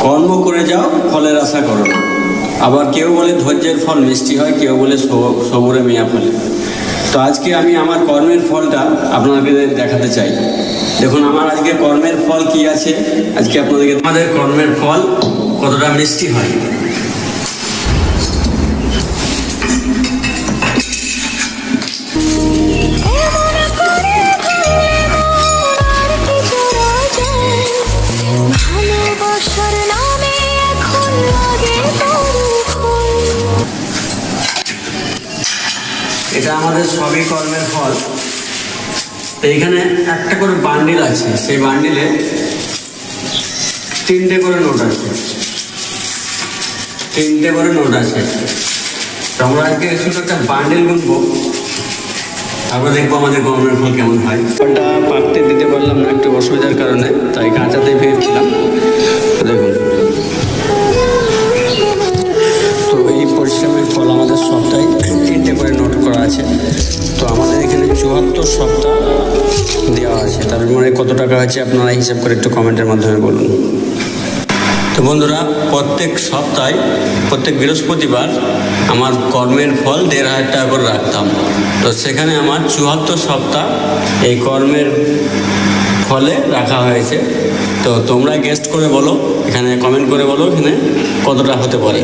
কর্ম করে যাও, ফলের আশা করো না। আবার কেউ বলে ধৈর্যের ফল মিষ্টি হয়, কেউ বলে সবুরে মিয়া ফলে। তো আজকে আমি আমার কর্মের ফলটা আপনাদেরকে দেখাতে চাই। দেখুন আমার আজকে কর্মের ফল কি আছে, আজকে আপনাদেরকে আমাদের কর্মের ফল কতটা মিষ্টি হয়। এটা আমাদের সবই কর্মের ফল। তো এইখানে একটা করে বান্ডিল আছে, সেই বান্ডিলে 3টে করে নোট আছে, 3টে করে নোট আছে। তো আমরা আজকে শুধু একটা বান্ডিল গুনবো, তারপরে দেখবো আমাদের কর্মের ফল কেমন হয়। ফলটা পাকতে দিতে পারলাম না একটু অসুবিধার কারণে, তাই কাঁচাতেই ফেলেছিলাম। দেখুন, তো এই পরিশ্রমের ফল আমাদের সপ্তাহে 3টে করে নোট করা আছে। তো আমাদের এখানে 74 সপ্তাহ দেওয়া আছে। তার মানে কত টাকা আছে আপনারা হিসাব করে একটু কমেন্টের মাধ্যমে বলুন। তো বন্ধুরা, প্রত্যেক সপ্তাহে প্রত্যেক বৃহস্পতিবার আমার কর্মের ফল 1500 টাকা করে রাখতাম। তো সেখানে আমার 74 সপ্তাহ এই কর্মের ফলে রাখা হয়েছে। তো তোমরা গেস্ট করে বলো, এখানে কমেন্ট করে বলো এখানে কতটা হতে পারে।